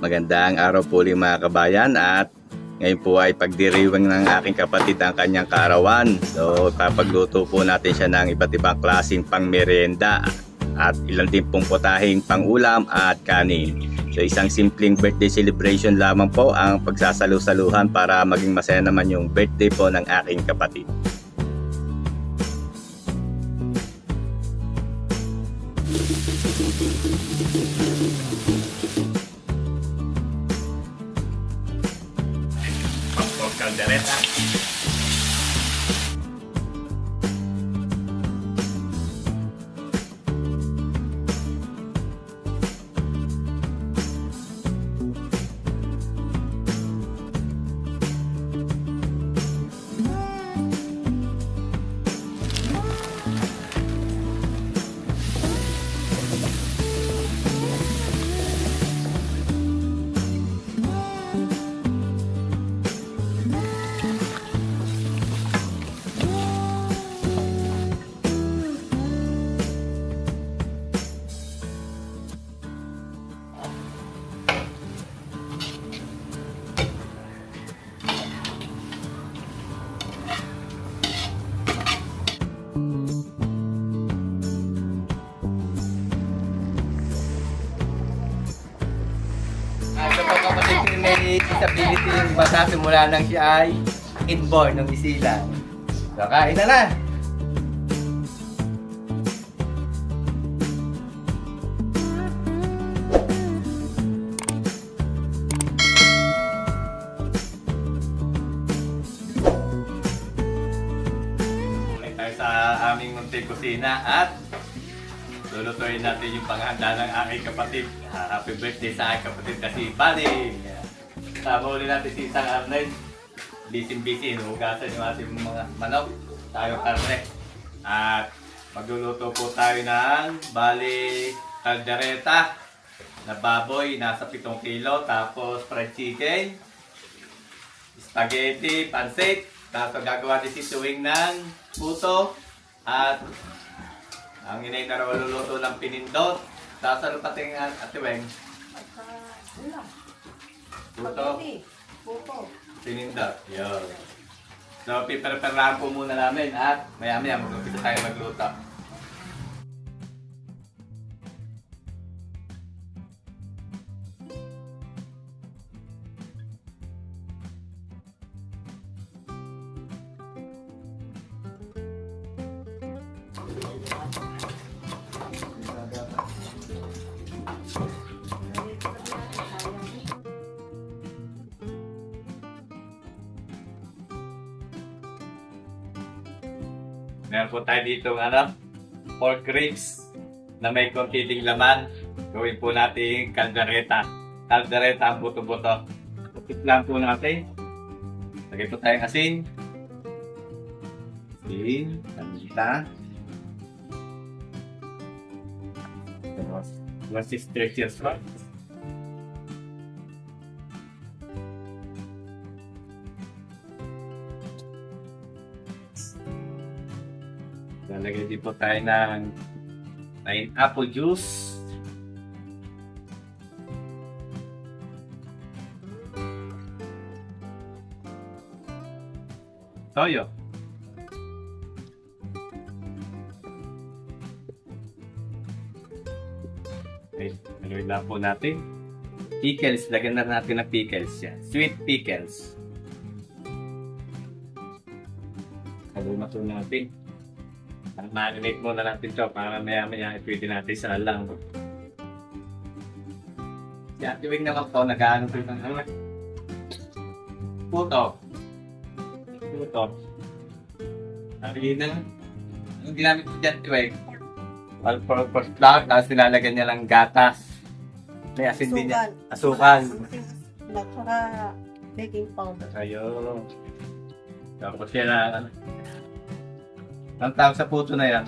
Magandang araw po ulit mga kabayan, at ngayon po ay pagdiriwang ng aking kapatid ang kanyang kaarawan. So papagluto po natin siya ng iba't ibang klaseng pangmerienda at ilang din pong potaheng pangulam at kanin. So isang simpleng birthday celebration lamang po ang pagsasalu-saluhan para maging masaya naman yung birthday po ng aking kapatid. Caldereta. Kapatid may disability yung bata simula nang siya ay inborn ng isilang. So, kain na na! Muli tayo sa aming munting kusina at lulutuin natin yung panghanda ng aking kapatid. Happy birthday sa aking kapatid kasi Paling. Tama ulit natin si Isang Arnel. Busy-busy. Hugasan yung ating mga manok. Tayo karne. At magluluto po tayo ng caldereta na baboy. Nasa 7 kilo. Tapos fried chicken. Spaghetti, pancit. Tapos gagawa din si Tuwing ng puto. At ang inay na raw luluto ng pinindot. Tapos ano pating Ate Weng? Puto. Pinindot. Yun. So, piperperahan po muna namin at maya-maya mag-umpisa tayo magluto. Meron po tayo dito pork ribs na may kontiting laman. Gawin po natin caldereta. Caldereta ang buto-buto. Pupit lang po natin. Lagay po tayong asin. Asin, kanita. Tapos, 160 years old. Lalagay din po tayo ng apple juice. Toyo. Okay, haluin lang po natin. Pickles, lagyan na natin ng pickles yan. Sweet pickles. Haluin na po natin. Marinate muna natin ito para maya-maya pwede natin sa lang. Si Ate Wing naman po, nag-ano po ng puto. Puto. Sabi na, anong ginamit ko dyan, Ate Wing? All-purpose flour, tapos nilalagyan niya lang gatas. May asin din niya. Asukal. At saka baking powder. Ayun. Tapos yan na, ang tawag sa puto na yan?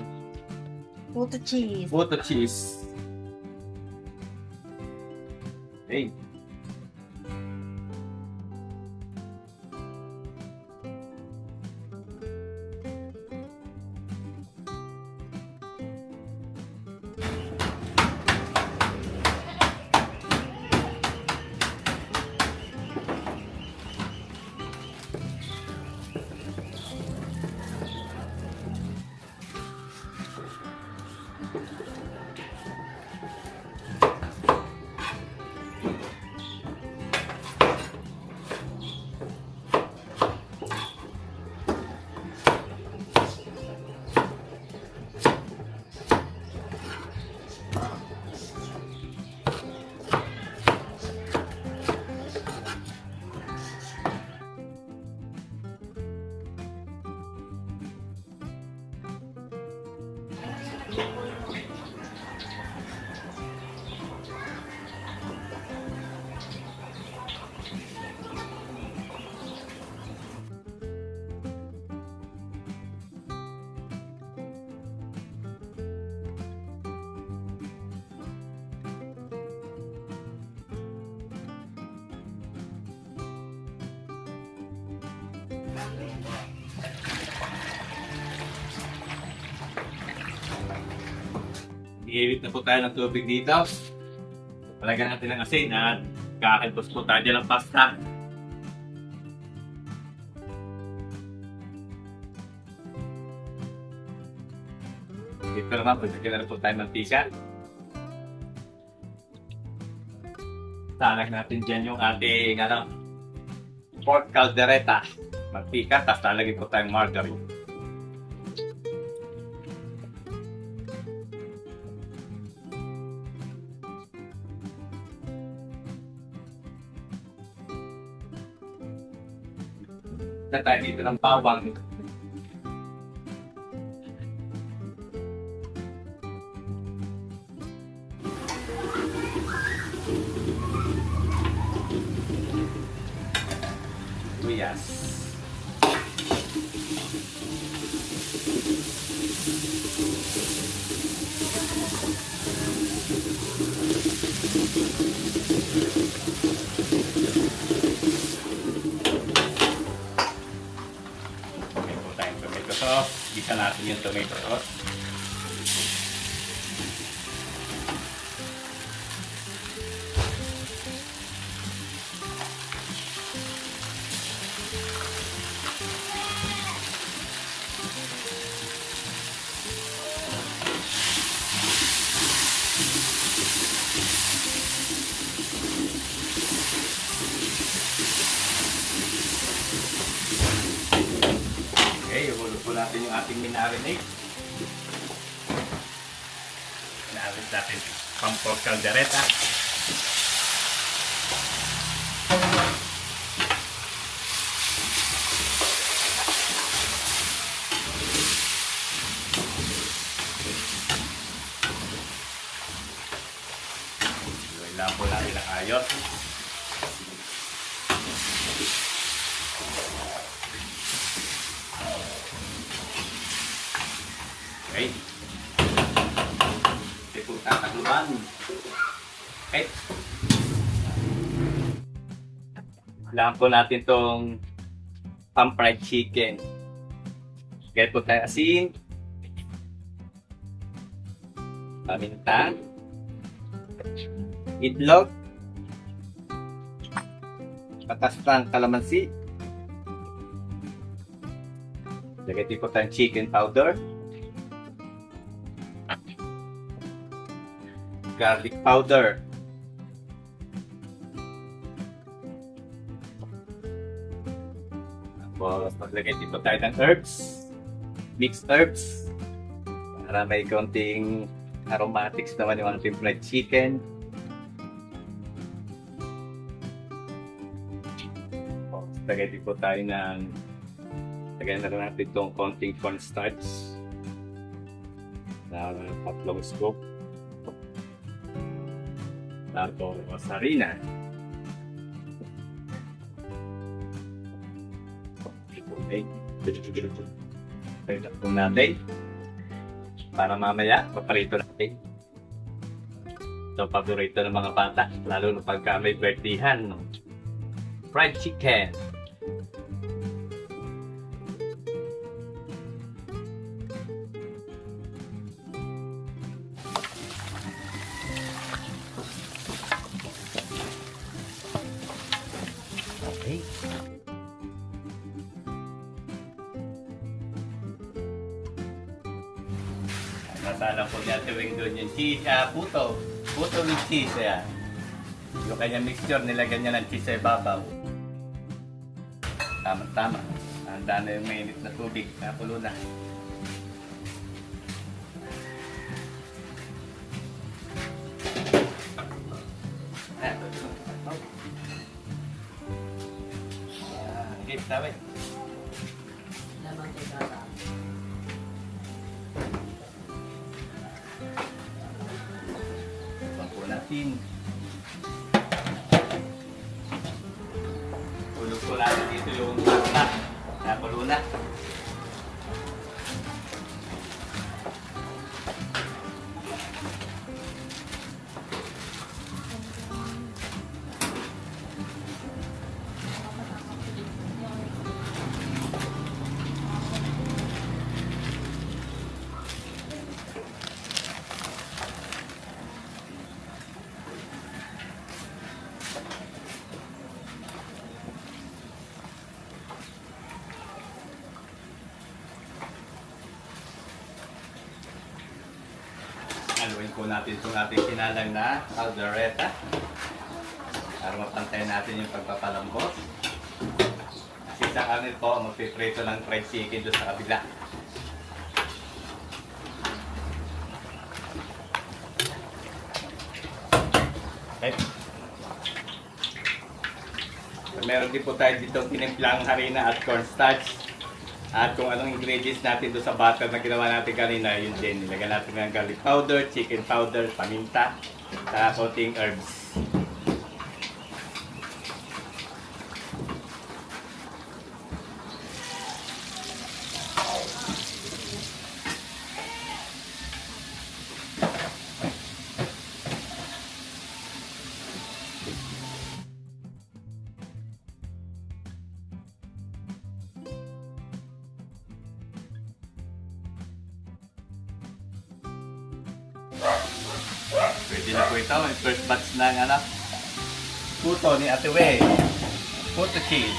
Puto cheese. Puto cheese. Hey. Iiwit na po tayo ng tubig dito. Palagyan natin ng asin at kakilpos po tayo ng pasta. Dito naman, pagkakilala po tayo ng tisa. Talag natin dyan yung ating pork caldereta. Mantika, tapos talagyan po tayong margarine. Na tayo dito ng bawang. Sibuyas. May po tayong tomato sauce. Gisa natin yung tomato sauce. Okay, ihulog po natin yung ating minarinate. Minarinate natin pang pork caldereta. Ilan po natin ang ayos. Okay. Ito po tatakluban. Okay. Kailangan po natin itong pan-fried chicken. Kaya po tayo asin. Paminta. Itlog. Patas ng kalamansi. Lagay din po tayong chicken powder. Garlic powder. Tapos maglagay dito tayo ng herbs. Mixed herbs. Para may konting aromatics naman yung ating fried chicken. Tapos lagay dito tayo ng lagay na rin natin itong konting cornstarch. Na 3 scoop. Tapos harina. Okay. Pagkat po natin. Para mamaya, paparito natin. Ito, paborito ng mga bata. Lalo na pagka may birthdayhan. Fried chicken. Okay. Nasala po niya tuwing doon yung cheese, puto. Puto with cheese, yan. Yung kanyang mixture, nilagyan niya ng cheese sa ibabaw. Tama-tama. Handa na yung mainit na tubig, nakulo na. Okay, sabi. Natin. Tulog ko lang dito yung pasta. Nakulo na. po natin itong ating sinalang na caldereta para mapantay natin yung pagpapalambot. Kasi sa amin po, magpiprito ng fried chicken doon sa kabila. Okay. Meron din po tayo dito tinimplang harina at cornstarch. At kung anong ingredients natin doon sa butter na ginawa natin kanina, yun din. Nilagyan natin ng garlic powder, chicken powder, paminta, at konting herbs. Pwede na po ito. May first batch ng puto ni Ate Wei. Puto cheese.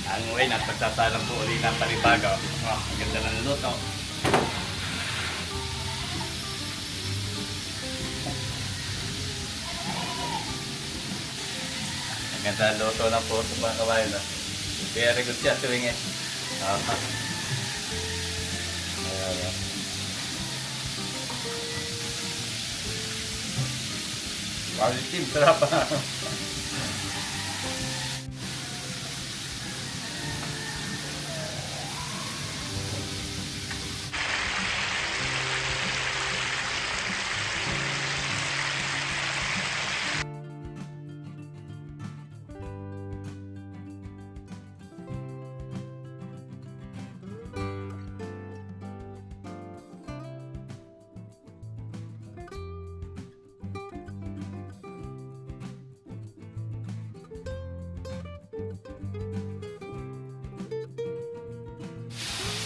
Ang way na pagsasalang po ulit ng panibago. Oh, ang ganda ng luto. Ang ganda ng luto ng puto mga kawain. Very good siya tuwing eh. Ayan. Quality, sarap.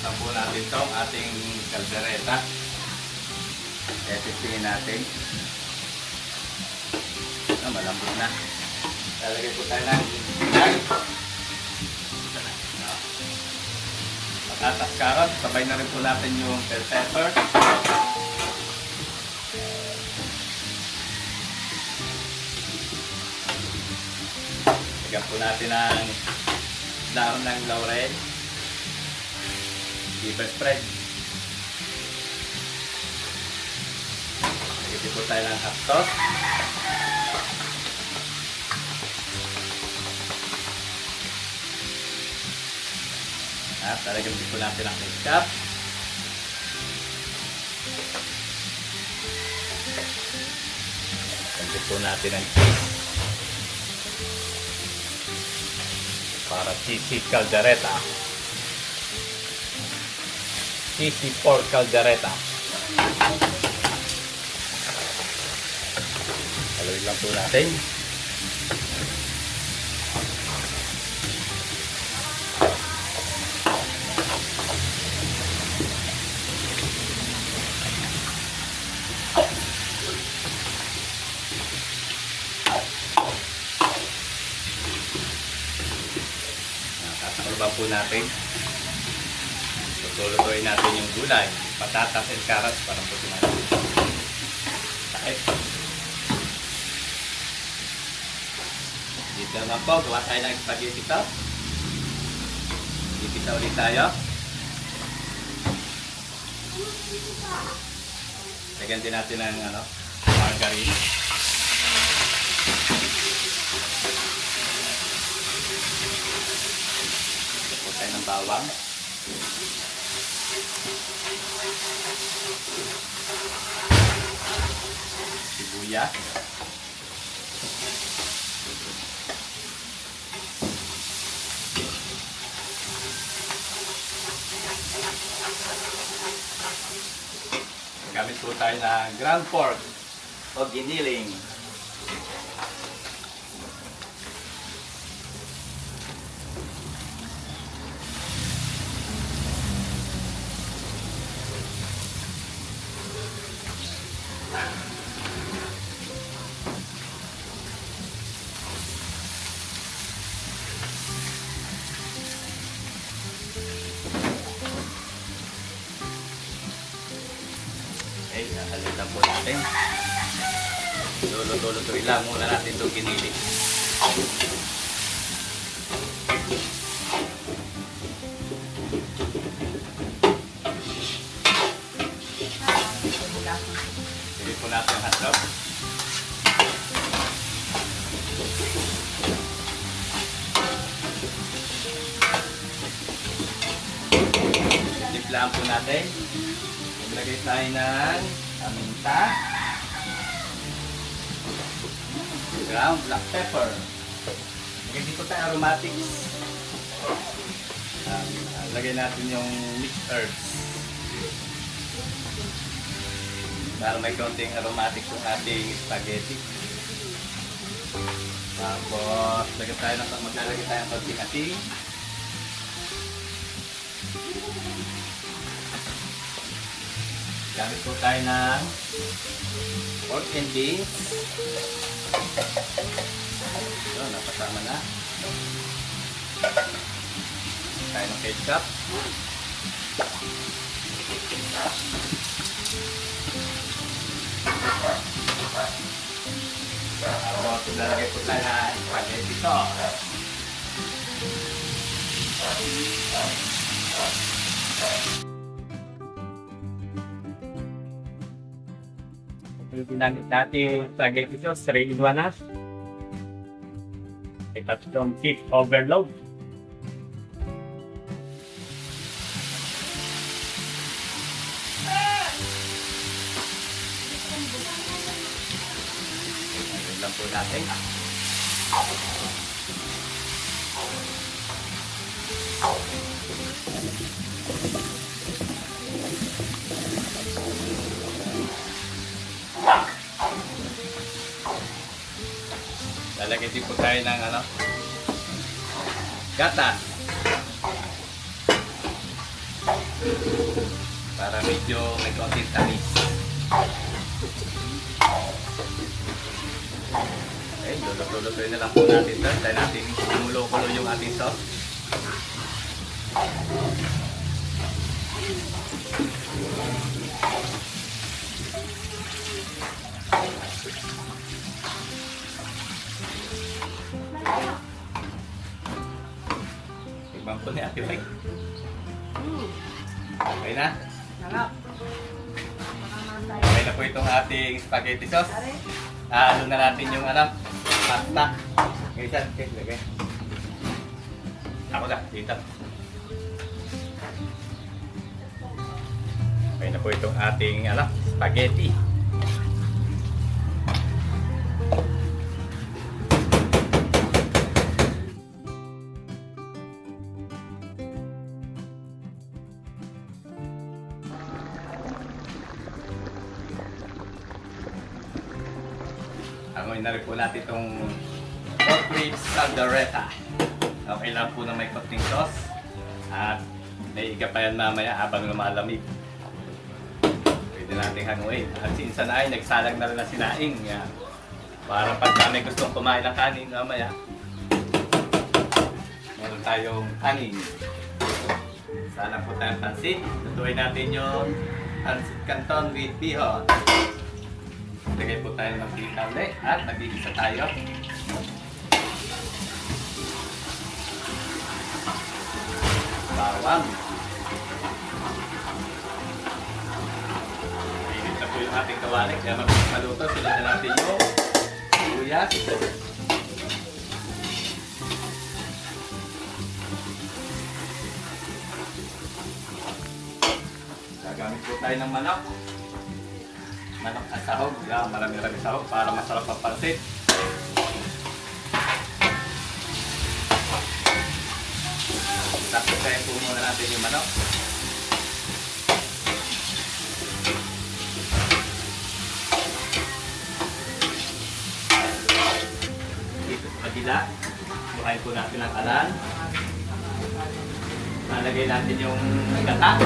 Sampo natin itong ating caldereta. Testingin natin. Malambot na. Lalagay po tayo ng patatas, carrot. Sabay na rin po natin yung bell pepper. Lagyan po natin ang dahon ng laurel. Liver spread. Lagyan po tayo ng hot sauce. At talagyan din po natin ang ketchup. Lagyan po natin ang cheese. Para cheesy caldereta. Cheesy pork caldereta. Haluin lang po natin. Nakakasakuluban po natin. Tutulutuin natin yung gulay, patatas and carrots para po natin. Sakit. Dito naman po, gawa tayo ng spaghetti sauce. Ipisa ulit tayo. Lagyan din natin ng margarine. Ito po tayo ng bawang. Sibuyas. Gamit po tayo na ground pork o giniling. Okay, nahalin na po natin. Luto-lutoy lang muna natin itong ginili. Pili po natin ang hotdog. Timplahan po natin. Maglagay tayo ng paminta, ground black pepper. Lagay dito tayo aromatics. Lagay natin yung mixed herbs para may konting aromatics yung ating spaghetti. Tapos maglalagay tayo ng konting ating. Gamit po tayo ng pork and beans. So, napasama na. Tayo ng ketchup. Tapos, lalagay po tayo ng spaghetti sauce. Yung ginamit natin spaghetti sauce, 3-in-1 na. May tatlong beef overload. Ayun lang po natin. Lalagay din po tayo ng gatas para medyo may konting tamis. Okay, luluto-lutoy na lang po natin ito. Dahil natin kumulo-kulo yung ating sauce. Ibang po ni Ate Mike. Okay na? Sarap. Okay na po itong ating spaghetti sauce. Ano na natin yung pasta. Ngayon, okay, lagay. Ako na, dito. Okay na po itong ating spaghetti. Angoy na rin po natin itong pork ribs caldereta. Okay lang po na may konting sauce. At naiiga pa yan mamaya habang lumalamig. Pwede natin hanguin. At sinsan ay nagsalang na rin na sinaing. Yan. Para pag may gustong kumain ng kanin mamaya, meron tayong kanin. Sana po tayong pansit. Lutuin natin yung pansit canton with bihon. Lagay po tayo ng pita ulit at nag-iisa tayo. Bawang. Init na po yung ating kawalik. Kaya maluto, sunod na natin yung sibuyas. Gagamit po tayo ng manok. Manok at sahog. Yan, marami-rami sahog para masarap ang pansit. Tapos tayo po muna natin yung manok. Dito sa kabila, buhayin po natin ang kalan. Nalagay natin yung gata.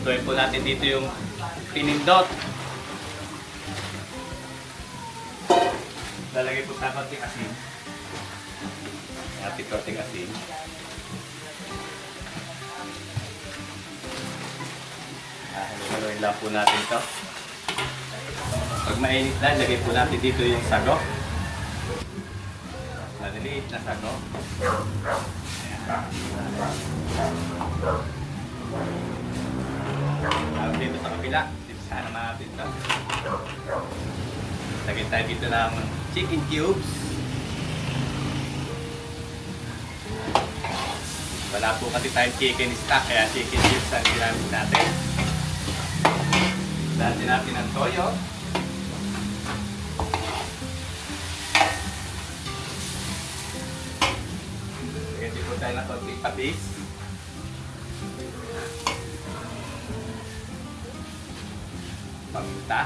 Tuwin po natin dito yung pinindot. Lalagay po tayo konting asin. Ating konting asin. Haluin lang po natin to. Pag mainit na, lagay po natin dito yung sago. Maliliit na sago. Ayan. Dito sa kabila. Dito sana natin to. Lagay tayo dito ng chicken cubes. Wala po kasi tayong chicken stock, kaya chicken cubes ang ginamit natin. Dati natin ang toyo. Lagyan din po tayo ng konting patis. Paminta.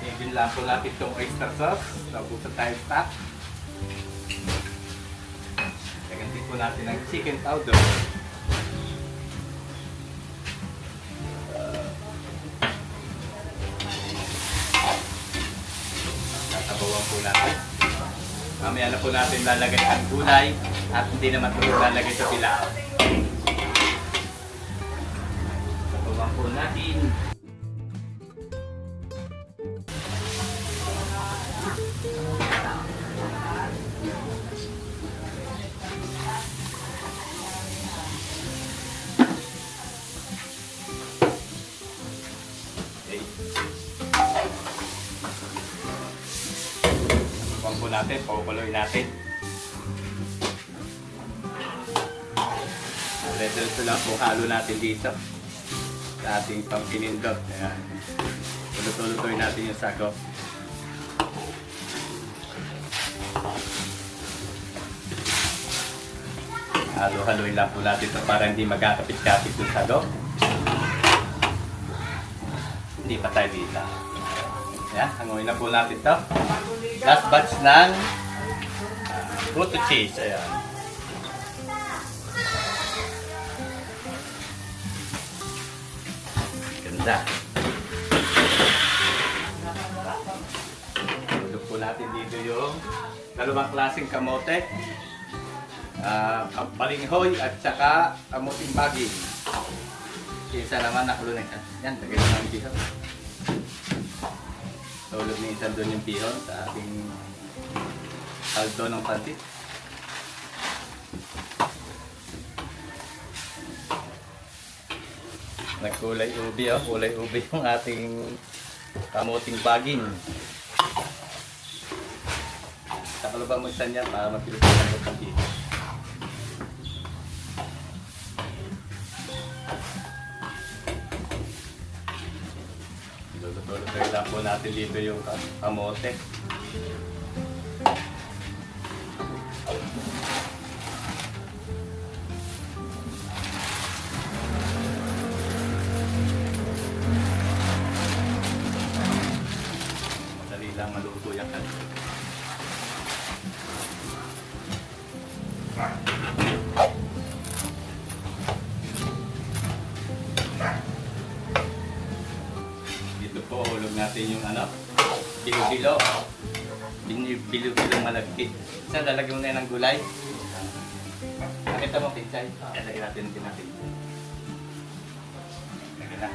Tingin lang po natin itong oyster sauce. Nabusan tayo stock. Lagyan din po natin ng chicken powder. Tatabawan po natin. Mamaya na po natin lalagay ang gulay at hindi naman po lalagay sa pilaw. Tatabawan po natin. Huwag po natin, pakukuloy natin. Ito lang po halo natin dito sa ating pangkinindot. Ayan. Tulot-tuloy natin yung sago. Halo-haloy lang po natin ito para hindi magkakapit-kapit yung sago. Hindi pa tayo dito. Ayan, hanguin na po natin ito. Last batch ng buto cheese. Ayan. Ganda. Tulog po natin dito yung dalawang klaseng kamote. Palinghoy at saka kamuting baging. Isa naman nakulo na isa. Yan, tagay na ng bihon. Tulog ni isa doon yung bihon sa ating kaldo ng pansit. Nagkulay ubi, oh. Kulay ubi yung ating kamuting baging. Sa kalubang mo isa niya para mapilutan ng pansit. Lulutuloy lang po natin dito yung kamote. Madali lang maluto yan. Dito po, hulog natin yung bilo-bilo. Bilo-bilo malagkit. Isa, lalagyan mo na yan ng gulay. Nakita mo, pinchay. Lagyan natin din natin. Lagyan na.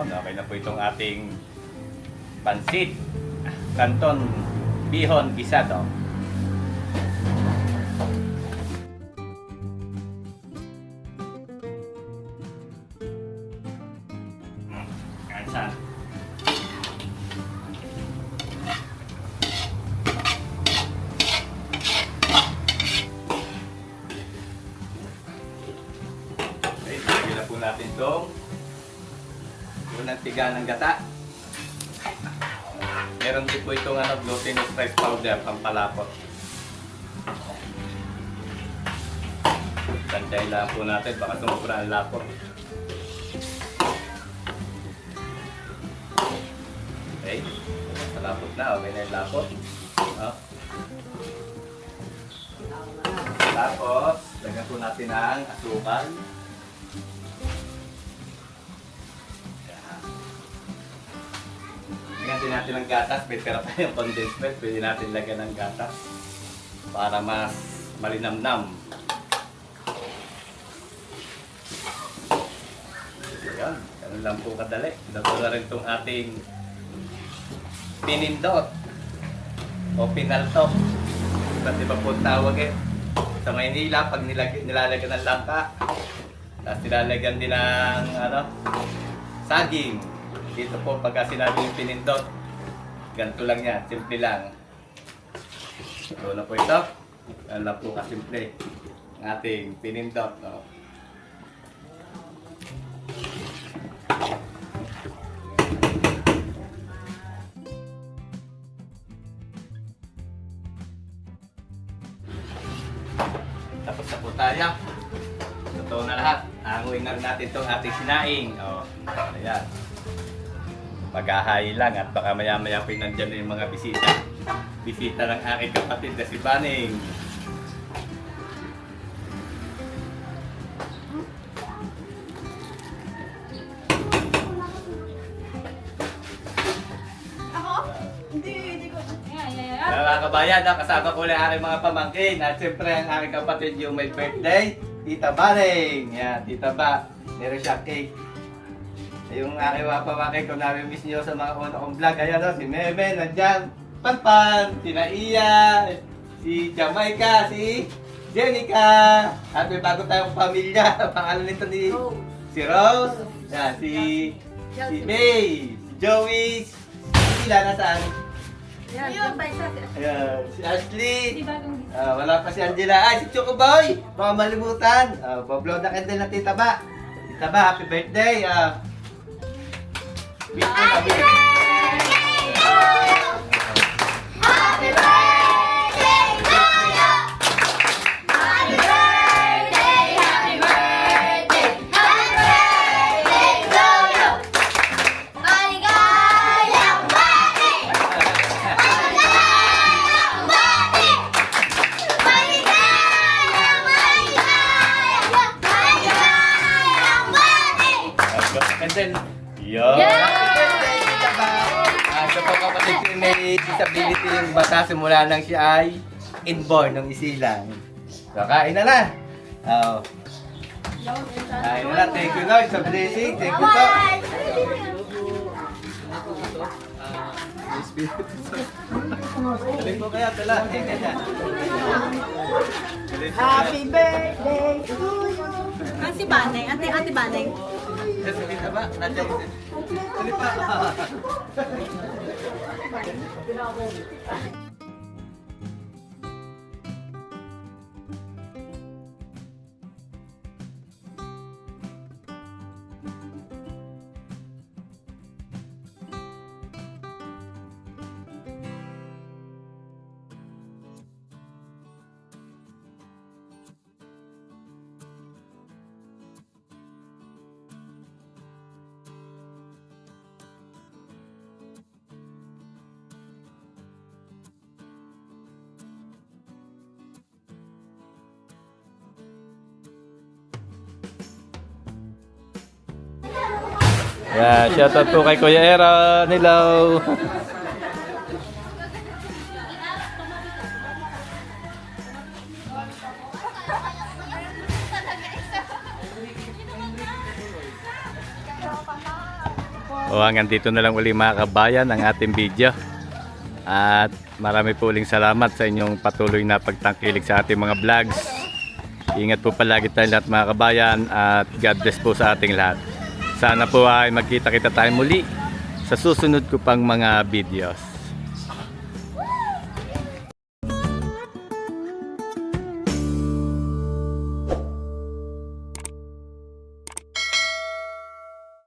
Okay na po itong ating pansit, canton, bihon, gisado. Kansan. Okay, lagyan na po natin itong unang tiga ng gata. Meron din po itong glutinous rice powder, pampalapot. Hintayin lang po natin, baka sumubra ang lapot. Okay, sa lapot na, okay na yung lapot. Oh. Tapos, lagyan po natin ang asukal. Yan. Lagyan din natin ng gatas, may tira pa yung condensed milk, pwede natin lagyan ng gatas para mas malinamnam. Ayan, ganun lang po kadali. Ito na rin itong ating pinindot o pinaltok. Iba't iba po tawag eh. Sa Maynila, pag nilalagyan ng langka, tapos nilalagyan din ng saging. Dito po, pagka sinabi yung pinindot, ganito lang yan, simple lang. Ito na po ito. Yan lang po kasimple ang ating pinindot. No? Tapos na po tayo. Totoo na lahat. Anguin na rin natin itong ating sinaing. O, ayan. Paghahayi lang at baka maya-maya po nandyan yung mga bisita. Bisita ng aking kapatid na si Baning. Hindi ko. Mga kabayan, kasama ko lang aking mga pamangkin at siyempre ang aking kapatid yung may birthday, Tita Baning. Yan, Tita Ba, meron siya cake. Yung aking mga pamangkin, kung nami-miss nyo sa mga una kong vlog, ayan o, si Meme, nandiyan, Panpan, si Naiya, si Jamaica, si Jenica, at may bago tayong pamilya, pangalan nito ni si Rose, yan, si May, si Joey, si Sila, nasaan? Yun, Ayan, si Ashley. Wala pa si Angela. Ay, si Choco Boy. Baka malimutan. Pablow na candle na Tita Ba. Tita Ba, happy birthday. Wish mo na, wish. Happy birthday to you! Happy birthday, happy birthday, happy birthday to you! Maligayang bati! Maligayang bati! Maligayang, maligayang, maligayang bati! And then, yun. Happy birthday, Tita Ba. Ito po kapatid ko may disability yung bata simula nang siya ay inborn ng isilang. So, kain na na. Kain na na. Thank you Lord sa blessing. Thank you po. Tuloy po kaya tala. Happy birthday to you. Si Baneng, ate Baneng. Tita Ba, nandiyan yun. Tuloy pa. Yeah, shoutout po kay Kuya Aaron. Hello. Hanggang dito na lang uli mga kabayan ang ating video. At marami po uling salamat sa inyong patuloy na pagtangkilik sa ating mga vlogs. Ingat po palagi tayo lahat mga kabayan at God bless po sa ating lahat. Sana po ay magkita-kita tayo muli sa susunod ko pang mga videos.